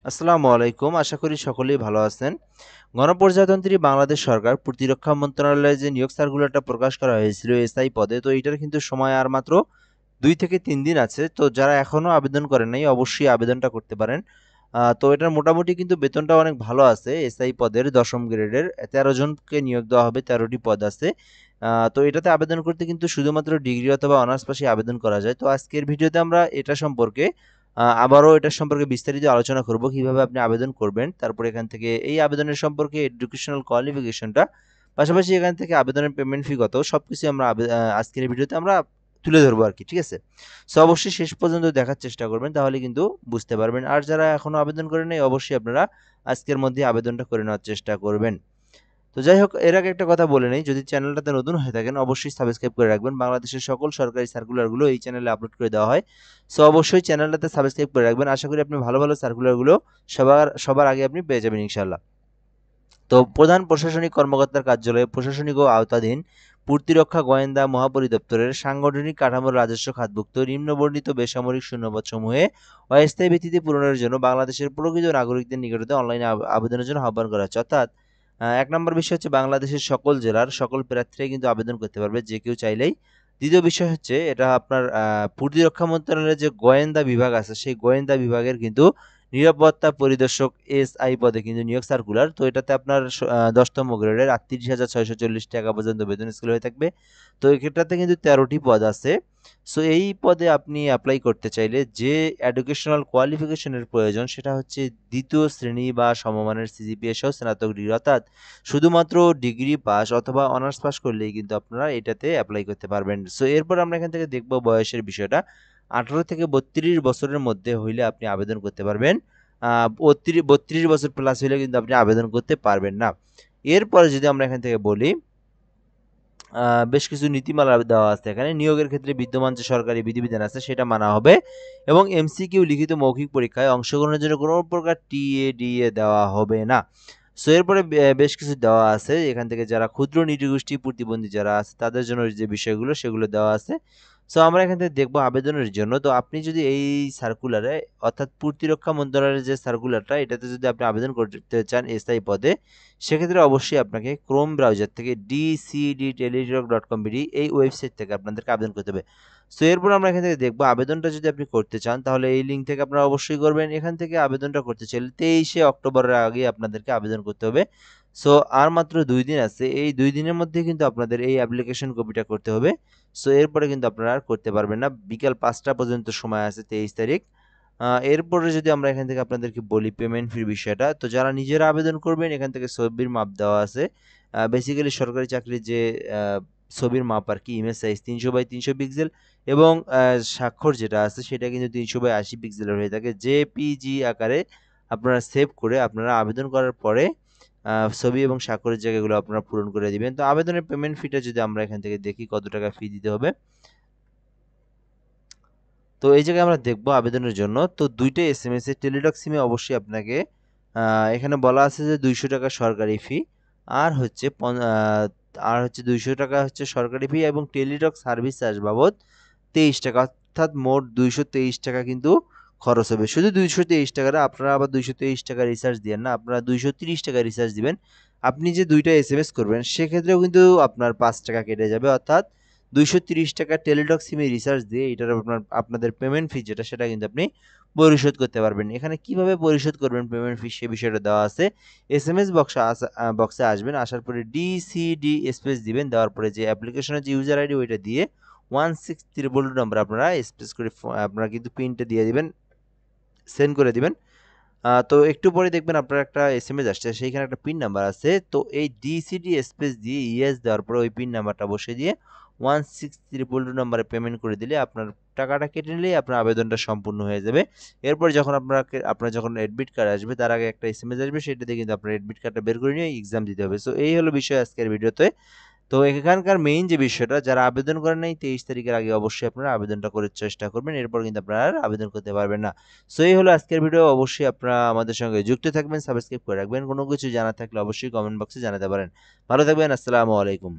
আসসালামু আলাইকুম। আশা করি সকলেই ভালো আছেন। গণপ্রজাতন্ত্রী বাংলাদেশ সরকার প্রতিরক্ষা মন্ত্রণালয়ে যে নিয়োগ সার্কুলারটা প্রকাশ করা হয়েছিল এসআই পদে, তো এইটার কিন্তু সময় আর মাত্র ২ থেকে ৩ দিন আছে। তো যারা এখনো আবেদন করেন নাই অবশ্যই আবেদনটা করতে পারেন। তো এটার মোটামুটি কিন্তু বেতনটা অনেক ভালো আছে। এসআই পদের ১০ম গ্রেডের ১৩ জনকে নিয়োগ দেওয়া হবে, ১৩টি পদ আছে। তো এটাতে আবেদন করতে কিন্তু শুধুমাত্র ডিগ্রি অথবা অনার্স পাশে আবেদন করা যায়। তো আজকের ভিডিওতে আমরা এটা সম্পর্কে আবারও এটার সম্পর্কে বিস্তারিত আলোচনা করব, কিভাবে আপনি আবেদন করবেন। তারপরে এখান থেকে এই আবেদনের সম্পর্কে এডুকেশনাল কোয়ালিফিকেশনটা, পাশাপাশি এখান থেকে আবেদনের পেমেন্ট ফি কত, সবকিছু আমরা আজকের এই ভিডিওতে আমরা তুলে ধরবো আরকি। ঠিক আছে? সো অবশ্যই শেষ পর্যন্ত দেখার চেষ্টা করবেন, তাহলে কিন্তু বুঝতে পারবেন। আর যারা এখনো আবেদন করেন নাই অবশ্যই আপনারা আজকের মধ্যেই আবেদনটা করে নেওয়ার চেষ্টা করবেন। তো যাই হোক, এর আগে একটা কথা বলে নেই, যদি চ্যানেলটাতে নতুন হয়ে থাকেন অবশ্যই সাবস্ক্রাইব করে রাখবেন। বাংলাদেশের সকল সরকারি সার্কুলারগুলো এই চ্যানেলে আপলোড করে দেওয়া হয়। সো অবশ্যই চ্যানেলটাতে সাবস্ক্রাইব করে রাখবেন। আশা করি আপনি ভালো ভালো সার্কুলারগুলো সবার আগে আপনি পেয়ে যাবেন ইনশাআল্লাহ। তো প্রধান প্রশাসনিক কর্মকর্তার কার্যালয়ে প্রশাসনিক ও আওতাধীন প্রতিরক্ষা গোয়েন্দা মহাপরিদপ্তরের সাংগঠনিক কাঠামোর রাজস্ব খাতভুক্ত নিম্নবর্ণিত বেসামরিক শূন্যপদসমূহে অস্থায়ী ভিত্তিতে পূরণের জন্য বাংলাদেশের প্রকৃত নাগরিকদের নিকটতে অনলাইনে আবেদনের জন্য আহ্বান করা হচ্ছে। অর্থাৎ ১ নম্বর বিষয় হচ্ছে বাংলাদেশের সকল জেলার সকল প্রার্থীরাই কিন্তু আবেদন করতে পারবে, যে কেউ চাইলেই। দ্বিতীয় বিষয় হচ্ছে এটা আপনার প্রতিরক্ষা মন্ত্রণালয়ের যে গোয়েন্দা বিভাগ আছে সেই গোয়েন্দা বিভাগের কিন্তু নিরাপত্তা পরিদর্শক এসআই পদে কিন্তু নিয়োগ সার্কুলার। তো এটাতে আপনার ১০তম গ্রেডের ৩৮,৬৪০ টাকা পর্যন্ত বেতন স্কেল হয়ে থাকবে। তো এটাতে কিন্তু ১৩টি পদ আছে। সো এই পদে আপনি এপ্লাই করতে চাইলে যে এডুকেশনাল কোয়ালিফিকেশনের প্রয়োজন সেটা হচ্ছে ২য় শ্রেণী বা সমমানের সিজিপিএ সহ স্নাতক ডিগ্রি, অর্থাৎ শুধুমাত্র ডিগ্রি পাস অথবা অনার্স পাস করলেই কিন্তু আপনারা এটাতে এপ্লাই করতে পারবেন। সো এরপর আমরা এখান থেকে দেখব বয়সের বিষয়টা। ১৮ থেকে ৩২ বছরের মধ্যে হইলে আপনি আবেদন করতে পারবেন। ৩২ বছর প্লাস হইলে কিন্তু আপনি আবেদন করতে পারবেন না। এরপরে যদি আমরা এখান থেকে বলি, বেশ কিছু নীতিমালা দেওয়া আছে এখানে। নিয়োগের ক্ষেত্রে বিদ্যমান যে সরকারি বিধিবিধান আছে সেটা মানা হবে এবং এমসিকিউ লিখিত মৌখিক পরীক্ষায় অংশগ্রহণের জন্য কোনো প্রকার টিএ দেওয়া হবে না। সো এরপরে বেশ কিছু দেওয়া আছে এখান থেকে, যারা ক্ষুদ্র নৃগোষ্ঠী প্রতিবন্ধী যারা আছে তাদের জন্য যে বিষয়গুলো সেগুলো দেওয়া আছে। সো আমরা এখান থেকে দেখবো আবেদনের জন্য। তো আপনি যদি এই সার্কুলারে, অর্থাৎ প্রতিরক্ষা মন্ত্রণালয়ের যে সার্কুলারটা, এটাতে যদি আপনি আবেদন করতে চান এসআই পদে, সেক্ষেত্রে অবশ্যই আপনাকে ক্রোম ব্রাউজার থেকে dcdteletalk.com.bd এই ওয়েবসাইট থেকে আপনাদেরকে আবেদন করতে হবে। সো এরপর আমরা এখান থেকে দেখবো আবেদনটা যদি আপনি করতে চান তাহলে এই লিঙ্ক থেকে আপনারা অবশ্যই করবেন। এখান থেকে আবেদনটা করতে চাইলে ২৩শে অক্টোবরের আগে আপনাদেরকে আবেদন করতে হবে। সো আর মাত্র ২ দিন আছে। এই ২ দিনের মধ্যে কিন্তু আপনাদের এই অ্যাপ্লিকেশন কপিটা করতে হবে। সো এরপরে কিন্তু আপনারা আর করতে পারবেন না। বিকাল ৫টা পর্যন্ত সময় আছে, ২৩ তারিখ। এরপরে যদি আমরা এখান থেকে আপনাদেরকে বলি পেমেন্ট ফির বিষয়টা, তো যারা নিজেরা আবেদন করবেন এখান থেকে ছবির মাপ দেওয়া আছে। বেসিক্যালি সরকারি চাকরির যে আ ছবির মাপ আরকি, ইমেজ সাইজ ৩০০/৩০০ পিক্সেল এবং স্বাক্ষর যেটা আছে সেটা কিন্তু ৩০০/৮০ পিক্সেলের হয়ে থাকে। জেপিজি আকারে আপনারা সেভ করে আপনারা আবেদন করার পরে ছবি এবং স্বাক্ষরের জায়গাগুলো আপনারা পূরণ করে দিবেন। তো আবেদনের পেমেন্ট ফিটা যদি আমরা এখান থেকে দেখি কত টাকা ফি দিতে হবে। তো এই জায়গায় আমরা দেখব আবেদনের জন্য। তো ২ টা এসএমএস এর টেলিটক সিমে অবশ্যই আপনাকে আ এখানে বলা আছে যে ৳২০০ সরকারি ফি আর হচ্ছে ৳২০০ হচ্ছে সরকারি ফি এবং টেলিটক সার্ভিস চার্জ বাবদ ৳২৩, অর্থাৎ মোট ৳২২৩ কিন্তু খরচ হবে। শুধু ৳২২৩ না, আপনারা আবার ৳২২৩ রিচার্জ দিয়েন না, আপনারা ৳২৩০ রিচার্জ দিবেন। আপনি যে ২ টা এসএমএস করবেন সেক্ষেত্রেও কিন্তু আপনার ৳৫ কেটে যাবে, অর্থাৎ ৳২৩০ টেলিটক সিমে রিচার্জ দিয়ে এটার আপনাদের পেমেন্ট ফি যেটা সেটা কিন্তু আপনি পরিশোধ করতে পারবেন। এখানে কিভাবে পরিশোধ করবেন পেমেন্ট ফি সে বিষয়টা দেওয়া আছে। এসএমএস বক্সে আসবেন। আসার পরে ডিসিডি স্পেস দিবেন। দেওয়ার পরে যে অ্যাপ্লিকেশনের যে ইউজার আইডি ওইটা দিয়ে 16322 নাম্বার আপনারা স্পেস করে আপনারা কিন্তু পিনটা দিয়ে দিবেন, সেন্ড করে দিবেন। তো একটু পরে দেখবেন আপনার একটা এসএমএস আসছে, সেইখানে একটা পিন নাম্বার আছে। তো এই ডিসিডি স্পেস দিয়ে ইয়েস দেওয়ার পরে ওই পিন নাম্বারটা বসিয়ে দিয়ে 16322 নাম্বারে পেমেন্ট করে দিলে আপনার টাকাটা কেটে নিলেই আপনার আবেদনটা সম্পূর্ণ হয়ে যাবে। এরপর যখন আপনার যখন অ্যাডমিট কার্ড আসবে তার আগে একটা এসএমএস আসবে, সেটা দিয়ে কিন্তু আপনার অ্যাডমিট কার্ডটা বের করে নিয়ে এক্সাম দিতে হবে। সো এই হলো বিষয় আজকের ভিডিওতে। তো এখানকার মেইন যে বিষয়টা, যারা আবেদন করেন নাই ২৩ তারিখের আগে অবশ্যই আপনারা আবেদনটা করার চেষ্টা করবেন। এরপর কিন্তু আপনারা আর আবেদন করতে পারবেন না। সো এই হলো আজকের ভিডিও। অবশ্যই আপনারা আমাদের সঙ্গে যুক্ত থাকবেন, সাবস্ক্রাইব করে রাখবেন। কোনো কিছু জানার থাকলে অবশ্যই কমেন্ট বক্সে জানাতে পারেন। ভালো থাকবেন। আসসালামু আলাইকুম।